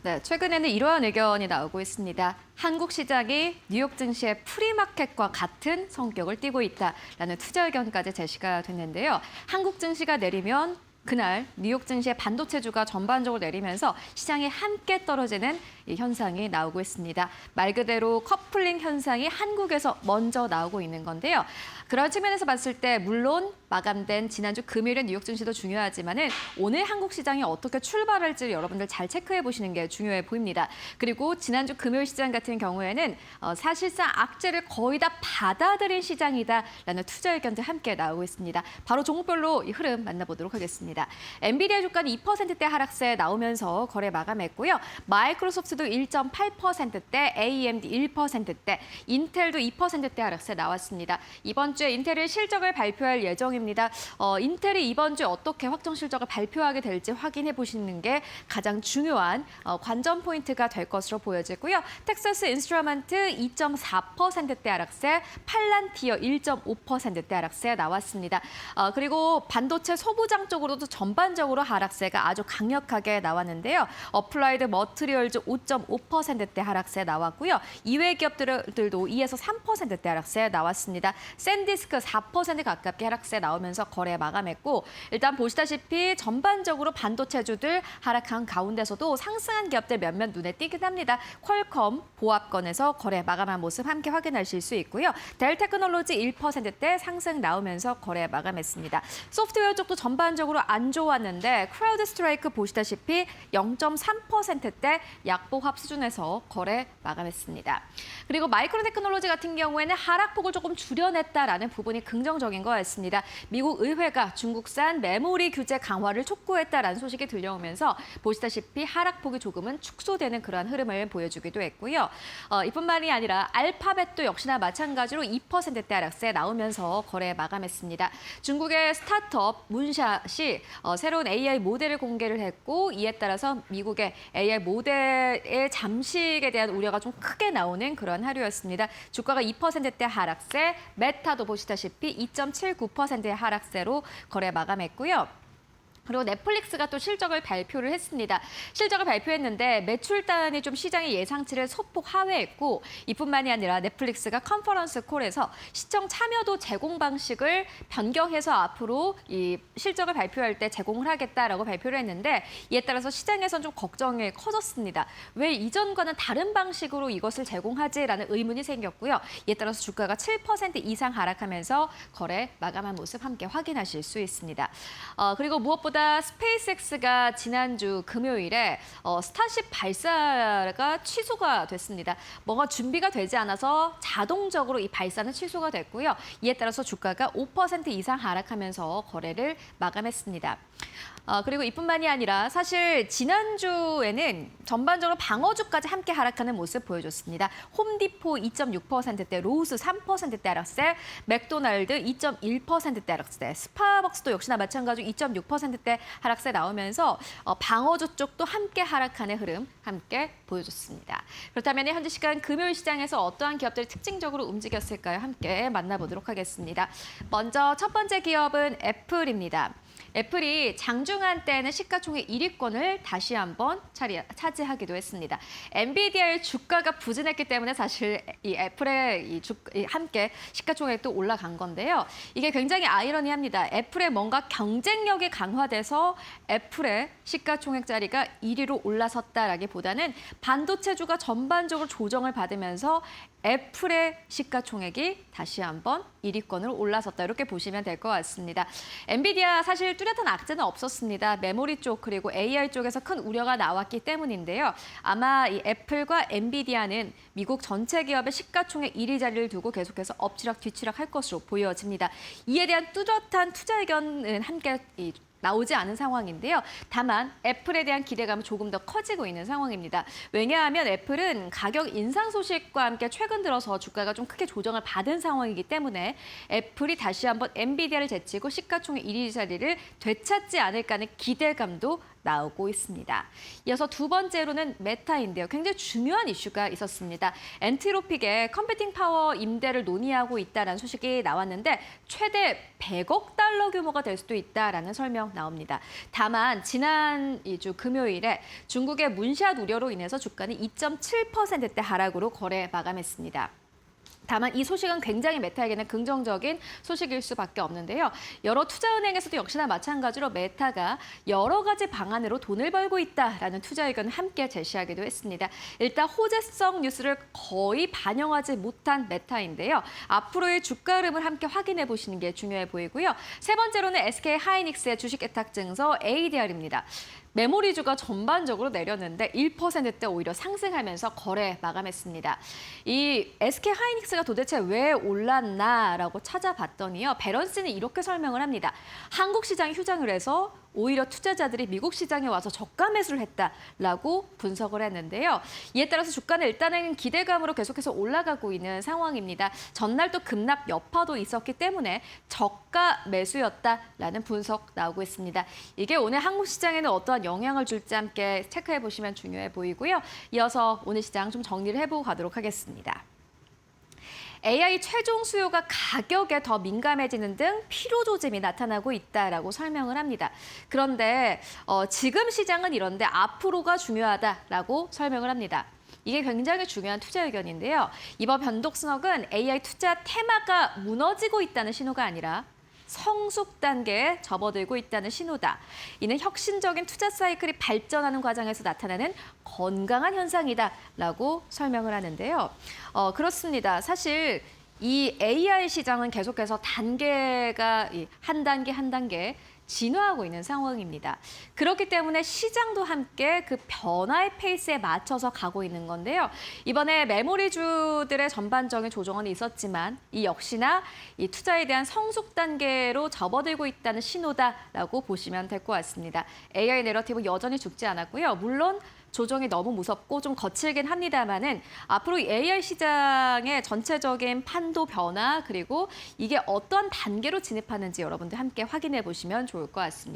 네, 최근에는 이러한 의견이 나오고 있습니다. 한국 시장이 뉴욕 증시의 프리마켓과 같은 성격을 띠고 있다라는 투자 의견까지 제시가 됐는데요. 한국 증시가 내리면 그날 뉴욕 증시의 반도체주가 전반적으로 내리면서 시장이 함께 떨어지는 이 현상이 나오고 있습니다. 말 그대로 커플링 현상이 한국에서 먼저 나오고 있는 건데요. 그런 측면에서 봤을 때 물론 마감된 지난주 금요일의 뉴욕 증시도 중요하지만은 오늘 한국 시장이 어떻게 출발할지 여러분들 잘 체크해 보시는 게 중요해 보입니다. 그리고 지난주 금요일 시장 같은 경우에는 사실상 악재를 거의 다 받아들인 시장이다라는 투자 의견도 함께 나오고 있습니다. 바로 종목별로 이 흐름 만나보도록 하겠습니다. 엔비디아 주가는 2%대 하락세 나오면서 거래 마감했고요. 마이크로소프트도 1.8%대, AMD 1%대, 인텔도 2%대 하락세 나왔습니다. 이번 주에 인텔의 실적을 발표할 예정입니다. 인텔이 이번 주에 어떻게 확정 실적을 발표하게 될지 확인해 보시는 게 가장 중요한 관전 포인트가 될 것으로 보여지고요. 텍사스 인스트루먼트 2.4%대 하락세, 팔란티어 1.5%대 하락세 나왔습니다. 그리고 반도체 소부장 쪽으로도 전반적으로 하락세가 아주 강력하게 나왔는데요. 어플라이드 머트리얼즈 5.5%대 하락세 나왔고요. 이외 기업들도 2에서 3%대 하락세 나왔습니다. 샌디스크 4% 가깝게 하락세 나오면서 거래 마감했고 일단 보시다시피 전반적으로 반도체주들 하락한 가운데서도 상승한 기업들 몇몇 눈에 띄긴 합니다. 퀄컴, 보합건에서 거래 마감한 모습 함께 확인하실 수 있고요. 델 테크놀로지 1%대 상승 나오면서 거래 마감했습니다. 소프트웨어 쪽도 전반적으로 안 좋았는데 크라우드 스트라이크 보시다시피 0.3%대 약보합 수준에서 거래 마감했습니다. 그리고 마이크론 테크놀로지 같은 경우에는 하락폭을 조금 줄여냈다라는 부분이 긍정적인 거였습니다. 미국 의회가 중국산 메모리 규제 강화를 촉구했다라는 소식이 들려오면서 보시다시피 하락폭이 조금은 축소되는 그러한 흐름을 보여주기도 했고요. 이뿐만이 아니라 알파벳도 역시나 마찬가지로 2%대 하락세 나오면서 거래 마감했습니다. 중국의 스타트업 문샷이 새로운 AI 모델을 공개를 했고 이에 따라서 미국의 AI 모델의 잠식에 대한 우려가 좀 크게 나오는 그런 하루였습니다. 주가가 2%대 하락세, 메타도 보시다시피 2.79%의 하락세로 거래 마감했고요. 그리고 넷플릭스가 또 실적을 발표를 했습니다. 실적을 발표했는데 매출단이 좀 시장의 예상치를 소폭 하회했고 이뿐만이 아니라 넷플릭스가 컨퍼런스 콜에서 시청 참여도 제공 방식을 변경해서 앞으로 이 실적을 발표할 때 제공을 하겠다라고 발표를 했는데 이에 따라서 시장에선 좀 걱정이 커졌습니다. 왜 이전과는 다른 방식으로 이것을 제공하지라는 의문이 생겼고요. 이에 따라서 주가가 7% 이상 하락하면서 거래 마감한 모습 함께 확인하실 수 있습니다. 그리고 무엇보다 스페이스X가 지난주 금요일에 스타쉽 발사가 취소가 됐습니다. 뭔가 준비가 되지 않아서 자동적으로 이 발사는 취소가 됐고요. 이에 따라서 주가가 5% 이상 하락하면서 거래를 마감했습니다. 그리고 이뿐만이 아니라 사실 지난주에는 전반적으로 방어주까지 함께 하락하는 모습 보여줬습니다. 홈디포 2.6%대, 로우스 3%대 하락세, 맥도날드 2.1%대 하락세, 스타벅스도 역시나 마찬가지로 2.6%대 하락세 나오면서 방어주 쪽도 함께 하락하는 흐름 함께 보여줬습니다. 그렇다면 현재 시간 금요일 시장에서 어떠한 기업들이 특징적으로 움직였을까요? 함께 만나보도록 하겠습니다. 먼저 첫 번째 기업은 애플입니다. 애플이 장중한 때에는 시가총액 1위권을 다시 한번 차지하기도 했습니다. 엔비디아의 주가가 부진했기 때문에 사실 이 애플의 함께 시가총액도 올라간 건데요. 이게 굉장히 아이러니합니다. 애플의 뭔가 경쟁력이 강화돼서 애플의 시가총액 자리가 1위로 올라섰다라기보다는 반도체주가 전반적으로 조정을 받으면서 애플의 시가총액이 다시 한번 1위권으로 올라섰다. 이렇게 보시면 될 것 같습니다. 엔비디아 사실 뚜렷한 악재는 없었습니다. 메모리 쪽 그리고 AI 쪽에서 큰 우려가 나왔기 때문인데요. 아마 이 애플과 엔비디아는 미국 전체 기업의 시가총액 1위 자리를 두고 계속해서 엎치락 뒤치락 할 것으로 보여집니다. 이에 대한 뚜렷한 투자 의견은 함께 나오지 않은 상황인데요. 다만 애플에 대한 기대감은 조금 더 커지고 있는 상황입니다. 왜냐하면 애플은 가격 인상 소식과 함께 최근 들어서 주가가 좀 크게 조정을 받은 상황이기 때문에 애플이 다시 한번 엔비디아를 제치고 시가총액 1위 자리를 되찾지 않을까 하는 기대감도 나오고 있습니다. 이어서 두 번째로는 메타인데요. 굉장히 중요한 이슈가 있었습니다. 엔트로픽의 컴퓨팅 파워 임대를 논의하고 있다는 소식이 나왔는데 최대 100억 달러 규모가 될 수도 있다라는 설명 나옵니다. 다만 지난 2주 금요일에 중국의 문샷 우려로 인해서 주가는 2.7%대 하락으로 거래 마감했습니다. 다만 이 소식은 굉장히 메타에게는 긍정적인 소식일 수밖에 없는데요. 여러 투자은행에서도 역시나 마찬가지로 메타가 여러 가지 방안으로 돈을 벌고 있다라는 투자 의견을 함께 제시하기도 했습니다. 일단 호재성 뉴스를 거의 반영하지 못한 메타인데요. 앞으로의 주가 흐름을 함께 확인해 보시는 게 중요해 보이고요. 세 번째로는 SK 하이닉스의 주식 예탁 증서 ADR입니다. 메모리주가 전반적으로 내렸는데 1%대 오히려 상승하면서 거래 마감했습니다. 이 SK 하이닉스가 도대체 왜 올랐나라고 찾아봤더니요. 배런스는 이렇게 설명을 합니다. 한국 시장이 휴장을 해서 오히려 투자자들이 미국 시장에 와서 저가 매수를 했다라고 분석을 했는데요. 이에 따라서 주가는 일단은 기대감으로 계속해서 올라가고 있는 상황입니다. 전날 또 급락 여파도 있었기 때문에 저가 매수였다라는 분석 나오고 있습니다. 이게 오늘 한국 시장에는 어떠한 영향을 줄지 함께 체크해 보시면 중요해 보이고요. 이어서 오늘 시장 좀 정리를 해보고 가도록 하겠습니다. AI 최종 수요가 가격에 더 민감해지는 등 피로 조짐이 나타나고 있다라고 설명을 합니다. 그런데 지금 시장은 이런데 앞으로가 중요하다라고 설명을 합니다. 이게 굉장히 중요한 투자 의견인데요. 이번 변동성은 AI 투자 테마가 무너지고 있다는 신호가 아니라 성숙 단계에 접어들고 있다는 신호다. 이는 혁신적인 투자 사이클이 발전하는 과정에서 나타나는 건강한 현상이다라고 설명을 하는데요. 그렇습니다. 사실 이 AI 시장은 계속해서 단계가 한 단계 한 단계 진화하고 있는 상황입니다. 그렇기 때문에 시장도 함께 그 변화의 페이스에 맞춰서 가고 있는 건데요. 이번에 메모리주들의 전반적인 조정은 있었지만 이 역시나 이 투자에 대한 성숙 단계로 접어들고 있다는 신호다라고 보시면 될 것 같습니다. AI 내러티브 여전히 죽지 않았고요. 물론 조정이 너무 무섭고 좀 거칠긴 합니다만은 앞으로 AI 시장의 전체적인 판도 변화 그리고 이게 어떤 단계로 진입하는지 여러분들 함께 확인해 보시면 좋을 것 같습니다.